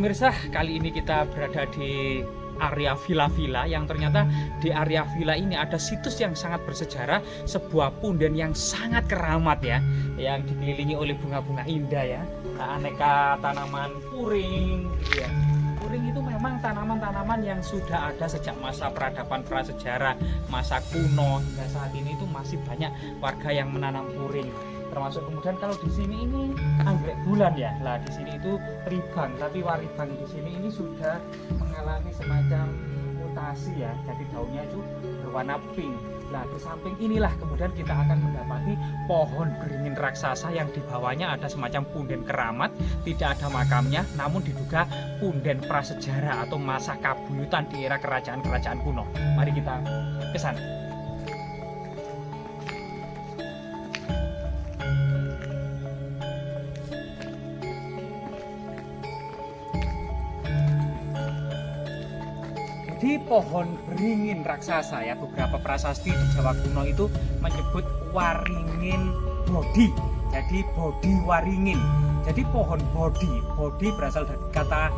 pemirsa, kali ini kita berada di area villa-villa yang ternyata di area villa ini ada situs yang sangat bersejarah, sebuah punden yang sangat keramat ya, yang dikelilingi oleh bunga-bunga indah ya, aneka tanaman puring gitu ya. Puring itu memang tanaman-tanaman yang sudah ada sejak masa peradaban prasejarah, masa kuno hingga saat ini itu masih banyak warga yang menanam puring. Termasuk kemudian kalau di sini ini anggrek bulan ya. Lah di sini itu ribang, tapi waribang di sini ini sudah mengalami semacam mutasi ya. Jadi daunnya itu berwarna pink. Nah di samping inilah kemudian kita akan mendapati pohon beringin raksasa yang di bawahnya ada semacam punden keramat, tidak ada makamnya, namun diduga punden prasejarah atau masa kabuyutan di era kerajaan-kerajaan kuno. Mari kita ke sana. Di pohon beringin raksasa ya, beberapa prasasti di Jawa kuno itu menyebut waringin bodhi. Jadi bodhi waringin. Jadi pohon bodhi berasal dari kata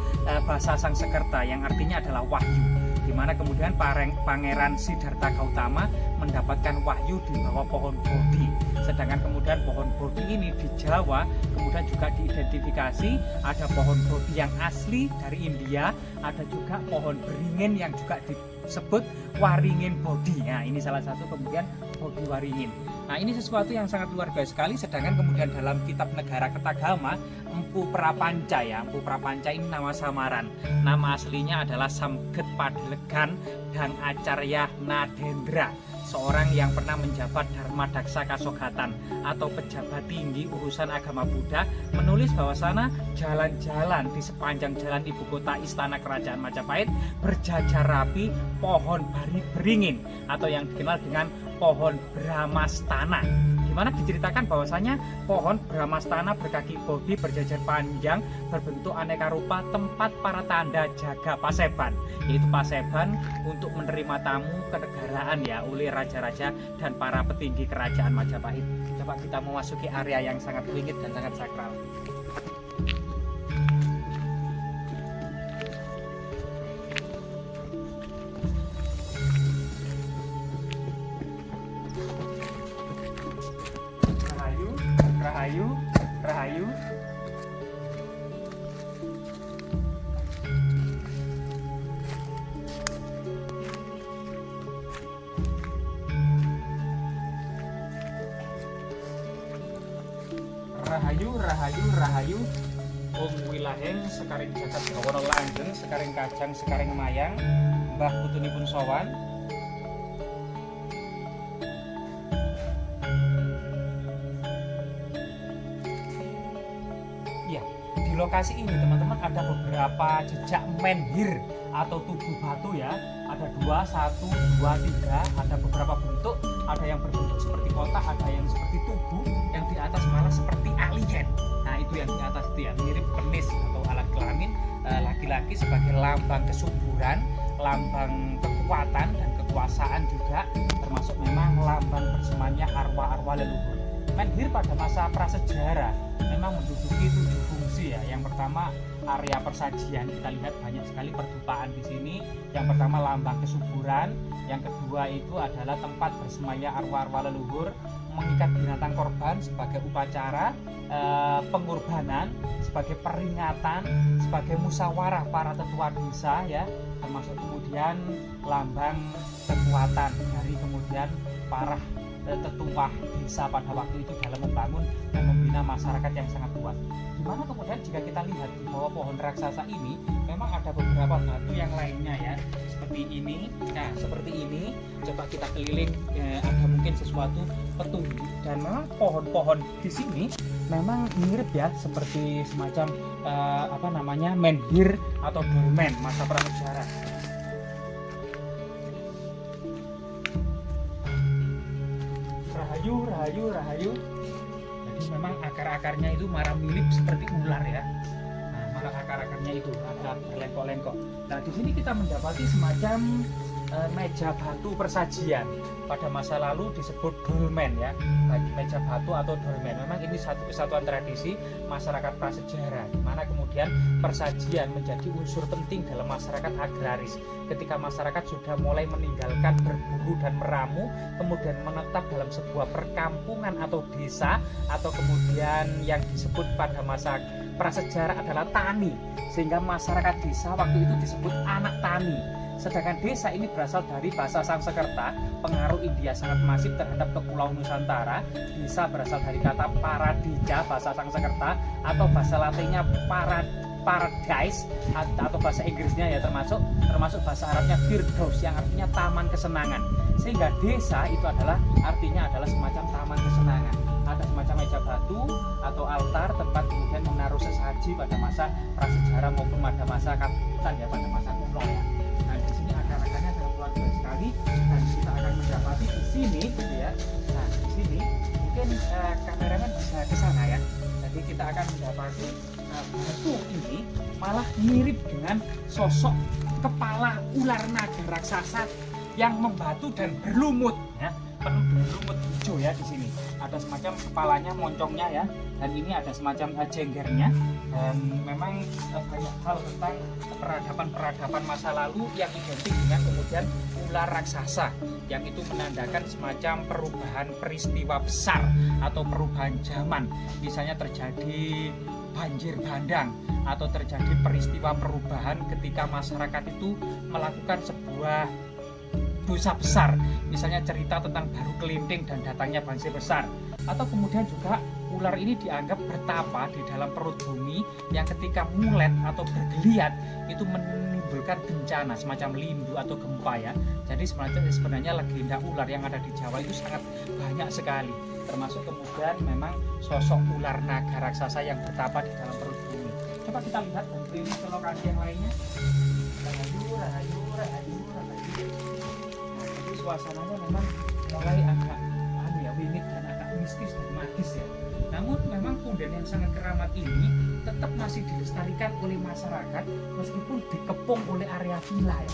bahasa Sangsekerta yang artinya adalah wahyu, di mana kemudian Pangeran Siddhartha Gautama mendapatkan wahyu di bawah pohon bodhi. Sedangkan kemudian pohon bodhi ini di Jawa kemudian juga diidentifikasi ada pohon bodhi yang asli dari India, ada juga pohon beringin yang juga disebut waringin bodhi. Nah ini salah satu kemudian bodhi waringin. Nah ini sesuatu yang sangat luar biasa sekali. Sedangkan kemudian dalam kitab Negara Kertagama, Empu Prapanca ya, Empu Prapanca ini nama samaran. Nama aslinya adalah Samget Padelegan dan Acarya Nadendra, seorang yang pernah menjabat Dharma Daksa Kasogatan atau pejabat tinggi urusan agama Buddha, menulis bahwasana jalan-jalan di sepanjang jalan ibu kota istana kerajaan Majapahit berjajar rapi pohon beringin atau yang dikenal dengan pohon Brahmastana, di mana diceritakan bahwasanya pohon Brahmastana berkaki bodhi berjajar panjang berbentuk aneka rupa tempat para tanda jaga paseban, yaitu paseban untuk menerima tamu kenegaraan ya oleh raja-raja dan para petinggi kerajaan Majapahit. Coba kita memasuki area yang sangat wingit dan sangat sakral. Rahayu, rahayu. Rahayu, rahayu, rahayu. Om wilaheng sekaring jagat gawana langgeng, sekaring kajang, sekaring mayang, mbah putunipun sowan. Lokasi ini teman-teman ada beberapa jejak menhir atau tubuh batu ya, ada 2, 1, 2, 3, ada beberapa bentuk, ada yang berbentuk seperti kotak, ada yang seperti tubuh, yang di atas malah seperti alien. Nah itu yang di atas itu ya, mirip penis atau alat kelamin laki-laki sebagai lambang kesuburan, lambang kekuatan dan kekuasaan juga, termasuk memang lambang bersemannya arwah-arwah leluhur. Menhir pada masa prasejarah memang menduduki 7 fungsi ya. Yang pertama area persajian, kita lihat banyak sekali perdupaan di sini. Yang pertama lambang kesuburan, yang kedua itu adalah tempat bersemayam arwah-arwah leluhur, mengikat binatang korban sebagai upacara pengorbanan, sebagai peringatan, sebagai musyawarah para tetua desa ya, termasuk kemudian lambang kekuatan dari kemudian para tetua desa pada waktu itu dalam membangun dan membina masyarakat yang sangat luas. Dimana kemudian jika kita lihat di bawah pohon raksasa ini memang ada beberapa batu yang lainnya ya, seperti ini. Nah seperti ini, coba kita keliling ada mungkin sesuatu petunjuk. Dan memang pohon-pohon di sini memang mirip ya, seperti semacam menhir atau dolmen masa prasejarah. Rahayu, rahayu, rahayu. Jadi memang akar-akarnya itu mirip seperti ular ya. Nah, malah akar-akarnya itu ada berlengkok-lengkok. Nah, di sini kita mendapati semacam meja batu persajian. Pada masa lalu disebut dolmen ya, meja batu atau dolmen. Memang ini satu kesatuan tradisi masyarakat prasejarah, di mana kemudian persajian menjadi unsur penting dalam masyarakat agraris. Ketika masyarakat sudah mulai meninggalkan berburu dan meramu, kemudian menetap dalam sebuah perkampungan atau desa, atau kemudian yang disebut pada masa prasejarah adalah tani, sehingga masyarakat desa waktu itu disebut anak tani. Sedangkan desa ini berasal dari bahasa Sanskerta, pengaruh India sangat masif terhadap Kepulauan Nusantara. Desa berasal dari kata paradija, bahasa Sanskerta, atau bahasa Latinnya paradise, atau bahasa Inggrisnya ya termasuk bahasa Arabnya firdaus yang artinya taman kesenangan. Sehingga desa itu artinya adalah semacam taman kesenangan. Ada semacam meja batu atau altar tempat kemudian menaruh sesaji pada masa prasejarah maupun pada masa kapitan ya, pada masa kuno ya. Nah di sini akar-akarnya sangat luar biasa sekali, dan kita akan mendapati di sini gitu ya. Nah di sini mungkin kameramen bisa ke sana ya. Jadi kita akan mendapati batu ini malah mirip dengan sosok kepala ular naga raksasa yang membatu dan berlumut ya, penuh dengan lumut hijau ya. Di sini ada semacam kepalanya, moncongnya ya, dan ini ada semacam jenggernya. Dan memang banyak hal tentang peradaban masa lalu yang identik dengan kemudian ular raksasa, yang itu menandakan semacam perubahan peristiwa besar atau perubahan zaman. Misalnya terjadi banjir bandang atau terjadi peristiwa perubahan ketika masyarakat itu melakukan sebuah dosa besar, misalnya cerita tentang baru kelinting dan datangnya banjir besar. Atau kemudian juga ular ini dianggap bertapa di dalam perut bumi, yang ketika mulet atau bergeliat itu menimbulkan bencana semacam lindu atau gempa ya. Jadi sebenarnya legenda ular yang ada di Jawa itu sangat banyak sekali, termasuk kemudian memang sosok ular naga raksasa yang bertapa di dalam perut bumi. Coba kita lihat dan ini ke lokasi yang lainnya. Rahayu. Suasananya memang mulai agak wingit dan agak mistis dan magis ya. Namun memang punden yang sangat keramat ini tetap masih dilestarikan oleh masyarakat meskipun dikepung oleh area villa ya.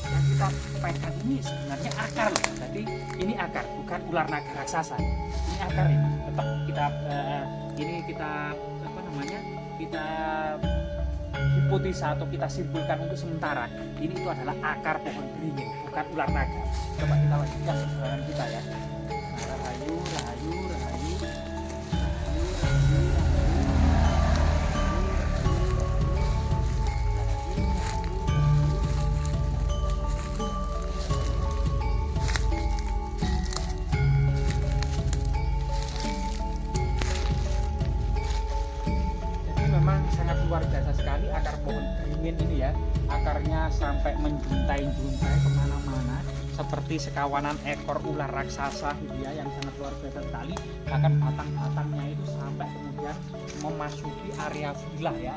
Yang kita pegang ini sebenarnya akar loh. Jadi ini akar, bukan ular naga raksasa. Ini akar ini. Tetap kita hipotesa atau kita simpulkan untuk sementara ini itu adalah akar pohon beringin, bukan ular naga. Coba kita lanjutkan perjalanan kita ya. Rahayu. Memang sangat luar biasa sekali akar pohon beringin ini ya. Akarnya sampai menjuntai kemana-mana seperti sekawanan ekor ular raksasa gitu ya, yang sangat luar biasa sekali. Bahkan batang-batangnya itu sampai kemudian memasuki area villa ya,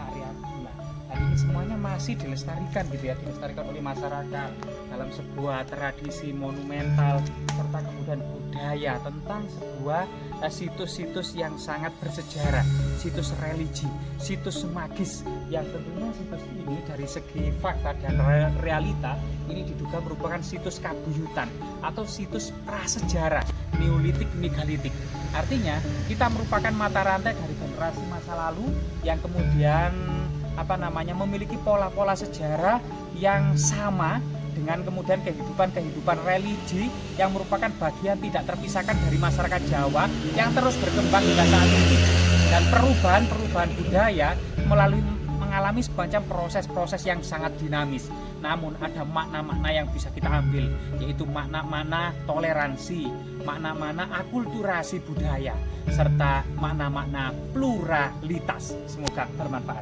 Dan ini semuanya masih dilestarikan gitu ya, dilestarikan oleh masyarakat dalam sebuah tradisi monumental serta kemudian budaya tentang sebuah situs-situs yang sangat bersejarah, situs religi, situs magis, yang tentunya situs ini dari segi fakta dan realita ini diduga merupakan situs kabuyutan atau situs prasejarah Neolitik megalitik. Artinya kita merupakan mata rantai dari generasi masa lalu yang kemudian memiliki pola-pola sejarah yang sama dengan kemudian kehidupan religi yang merupakan bagian tidak terpisahkan dari masyarakat Jawa yang terus berkembang hingga saat ini. Dan perubahan budaya mengalami semacam proses-proses yang sangat dinamis. Namun ada makna-makna yang bisa kita ambil, yaitu makna-makna toleransi, makna-makna akulturasi budaya, serta makna-makna pluralitas. Semoga bermanfaat.